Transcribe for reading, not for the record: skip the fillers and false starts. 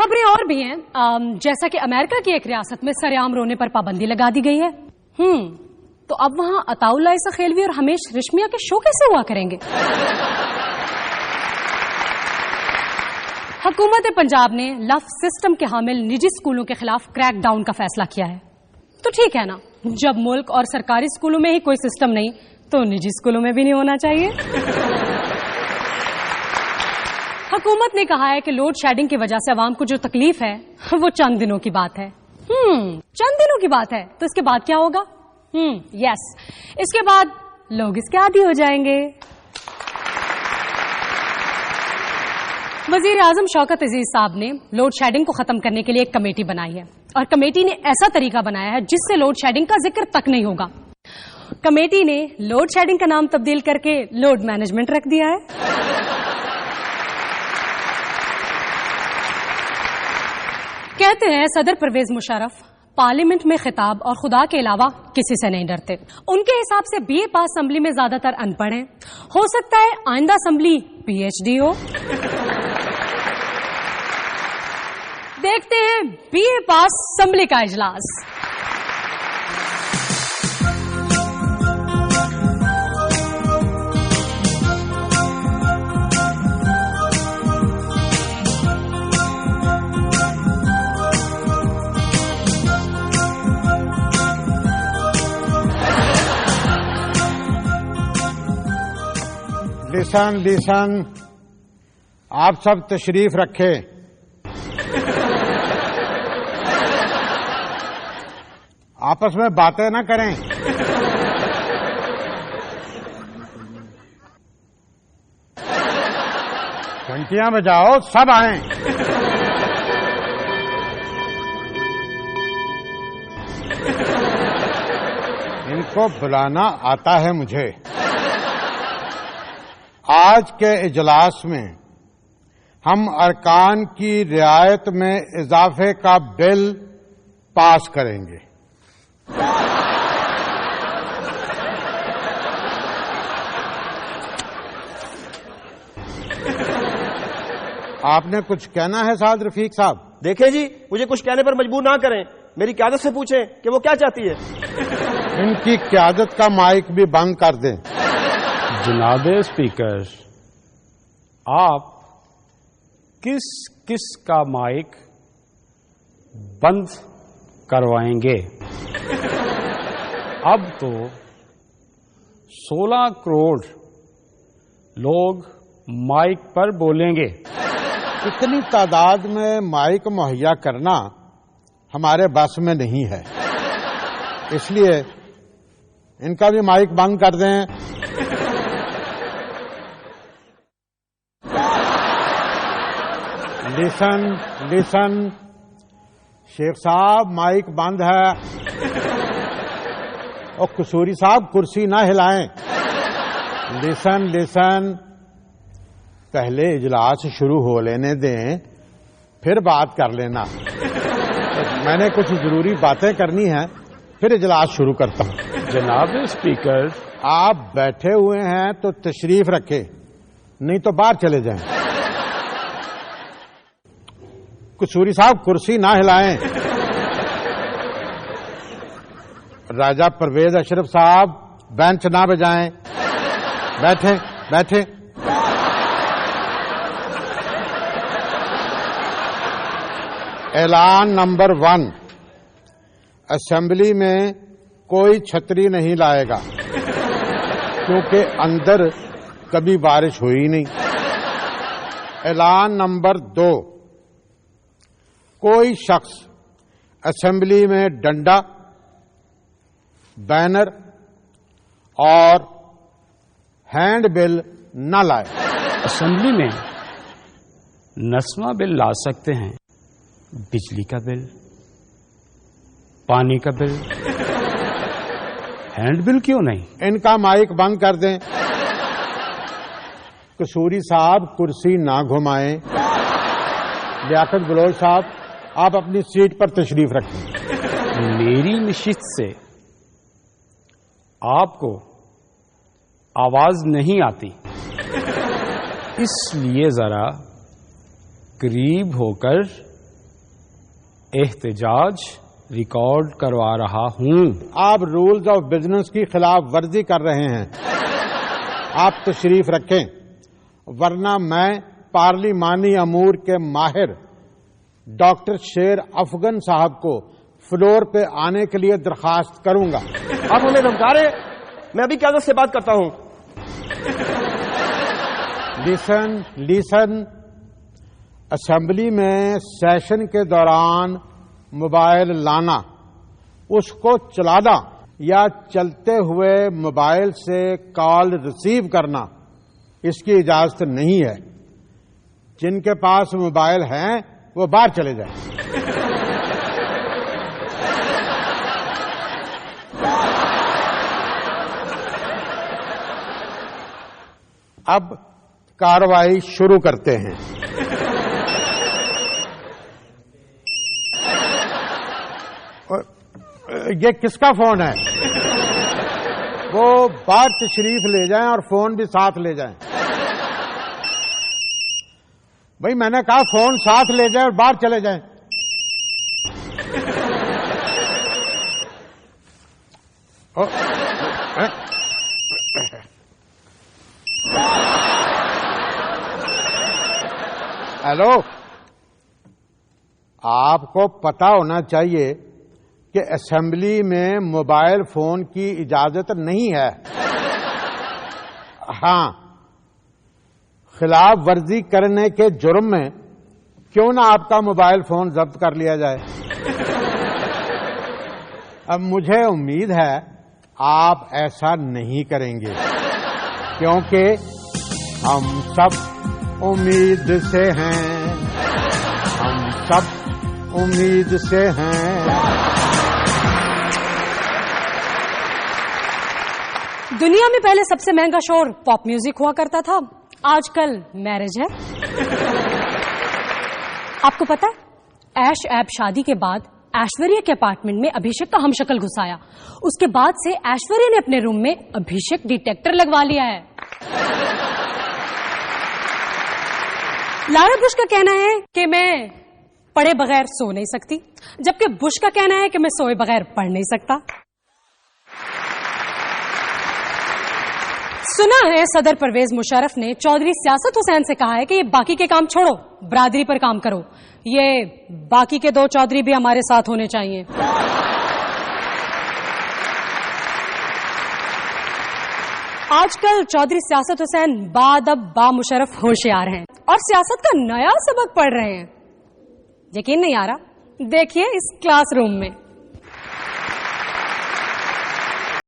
خبریں اور بھی ہیں، جیسا کہ امریکہ کی ایک ریاست میں سرعام رونے پر پابندی لگا دی گئی ہے۔ تو اب وہاں عطاء اللہ عیسیٰ خیلوی اور ہمیش ریشمیا کے شو کیسے ہوا کریں گے؟ حکومت پنجاب نے لفظ سسٹم کے حامل نجی اسکولوں کے خلاف کریک ڈاؤن کا فیصلہ کیا ہے۔ تو ٹھیک ہے نا، جب ملک اور سرکاری اسکولوں میں ہی کوئی سسٹم نہیں تو نجی اسکولوں میں بھی نہیں ہونا چاہیے۔ حکومت نے کہا ہے کہ لوڈ شیڈنگ کی وجہ سے عوام کو جو تکلیف ہے وہ چند دنوں کی بات ہے۔ چند دنوں کی بات ہے تو اس کے بعد کیا ہوگا؟ یس، اس کے بعد لوگ اس کے عادی ہو جائیں گے۔ وزیر اعظم شوکت عزیز صاحب نے لوڈ شیڈنگ کو ختم کرنے کے لیے ایک کمیٹی بنائی ہے، اور کمیٹی نے ایسا طریقہ بنایا ہے جس سے لوڈ شیڈنگ کا ذکر تک نہیں ہوگا۔ کمیٹی نے لوڈ شیڈنگ کا نام تبدیل کر کے لوڈ مینجمنٹ رکھ دیا ہے۔ کہتے ہیں صدر پرویز مشرف پارلیمنٹ میں خطاب اور خدا کے علاوہ کسی سے نہیں ڈرتے۔ ان کے حساب سے بی اے پاس اسمبلی میں زیادہ تر ان پڑھ ہیں، ہو سکتا ہے آئندہ اسمبلی پی ایچ ڈی ہو۔ دیکھتے ہیں بی اے پاس اسمبلی کا اجلاس۔ لسن آپ سب تشریف رکھے۔ آپس میں باتیں نہ کریں۔ گھنٹیاں بجاؤ، سب آئیں۔ ان کو بلانا آتا ہے مجھے۔ آج کے اجلاس میں ہم ارکان کی رعایت میں اضافے کا بل پاس کریں گے۔ آپ نے کچھ کہنا ہے سعد رفیق صاحب؟ دیکھیں جی، مجھے کچھ کہنے پر مجبور نہ کریں، میری قیادت سے پوچھیں کہ وہ کیا چاہتی ہے۔ ان کی قیادت کا مائک بھی بند کر دیں۔ جناب اسپیکر، آپ کس کس کا مائک بند کروائیں گے؟ اب تو 16 کروڑ لوگ مائک پر بولیں گے۔ اتنی تعداد میں مائک مہیا کرنا ہمارے بس میں نہیں ہے، اس لیے ان کا بھی مائک بند کر دیں۔ لسن شیخ صاحب، مائک بند ہے۔ اور قصوری صاحب کرسی نہ ہلائیں۔ لسن پہلے اجلاس شروع ہو لینے دیں، پھر بات کر لینا۔ میں نے کچھ ضروری باتیں کرنی ہیں، پھر اجلاس شروع کرتا ہوں۔ جناب اسپیکر، آپ بیٹھے ہوئے ہیں تو تشریف رکھیں، نہیں تو باہر چلے جائیں۔ قصوری صاحب کرسی نہ ہلائیں۔ راجہ پرویز اشرف صاحب بینچ نہ بجائیں، بیٹھیں۔ اعلان نمبر 1، اسمبلی میں کوئی چھتری نہیں لائے گا کیونکہ اندر کبھی بارش ہوئی نہیں۔ اعلان نمبر 2، کوئی شخص اسمبلی میں ڈنڈا، بینر اور ہینڈ بل نہ لائے۔ اسمبلی میں نسواں بل لا سکتے ہیں، بجلی کا بل، پانی کا بل، ہینڈ بل کیوں نہیں؟ ان کا مائک بند کر دیں۔ قصوری صاحب کرسی نہ گھمائیں۔ لیاقت بلوچ صاحب، آپ اپنی سیٹ پر تشریف رکھیں۔ میری نشست سے آپ کو آواز نہیں آتی، اس لیے ذرا قریب ہو کر احتجاج ریکارڈ کروا رہا ہوں. آپ رولز آف بزنس کی خلاف ورزی کر رہے ہیں. آپ تشریف رکھیں ورنہ میں پارلیمانی امور کے ماہر ڈاکٹر شیر افغن صاحب کو فلور پہ آنے کے لیے درخواست کروں گا. آپ ہمیں دھمکا رہے ہیں؟ میں ابھی قیادت سے بات کرتا ہوں. لیسن اسمبلی میں سیشن کے دوران موبائل لانا، اس کو چلانا یا چلتے ہوئے موبائل سے کال ریسیو کرنا اس کی اجازت نہیں ہے. جن کے پاس موبائل ہیں وہ باہر چلے جائیں. اب کارروائی شروع کرتے ہیں. یہ کس کا فون ہے؟ وہ باہر تشریف لے جائیں اور فون بھی ساتھ لے جائیں. بھائی میں نے کہا فون ساتھ لے جائیں اور باہر چلے جائیں. ہیلو، آپ کو پتا ہونا چاہیے کہ اسمبلی میں موبائل فون کی اجازت نہیں ہے. ہاں، خلاف ورزی کرنے کے جرم میں کیوں نہ آپ کا موبائل فون ضبط کر لیا جائے. اب مجھے امید ہے آپ ایسا نہیں کریں گے کیونکہ ہم سب امید سے ہیں. ہم سب امید سے ہیں. دنیا میں پہلے سب سے مہنگا شور پاپ میوزک ہوا کرتا تھا، آج کل میرج ہے. آپ کو پتا ہے ایش ایب شادی کے بعد ایشوریا کے اپارٹمنٹ میں ابھیشیک کا ہم شکل گھسایا. اس کے بعد سے ایشوریا نے اپنے روم میں ابھیشیک ڈیٹیکٹر لگوا لیا ہے. لارا بش کا کہنا ہے کہ میں پڑھے بغیر سو نہیں سکتی، جبکہ بش کا کہنا ہے کہ میں سوئے بغیر پڑھ نہیں سکتا. سنا ہے صدر پرویز مشرف نے چودھری سیاست حسین سے کہا ہے کہ یہ باقی کے کام چھوڑو، برادری پر کام کرو. یہ باقی کے 2 چودھری بھی ہمارے ساتھ ہونے چاہیے. آج کل چودھری سیاست حسین بادب با مشرف ہوشیار ہیں اور سیاست کا نیا سبق پڑھ رہے ہیں. یقین نہیں آ رہا؟ دیکھیے اس کلاس روم میں.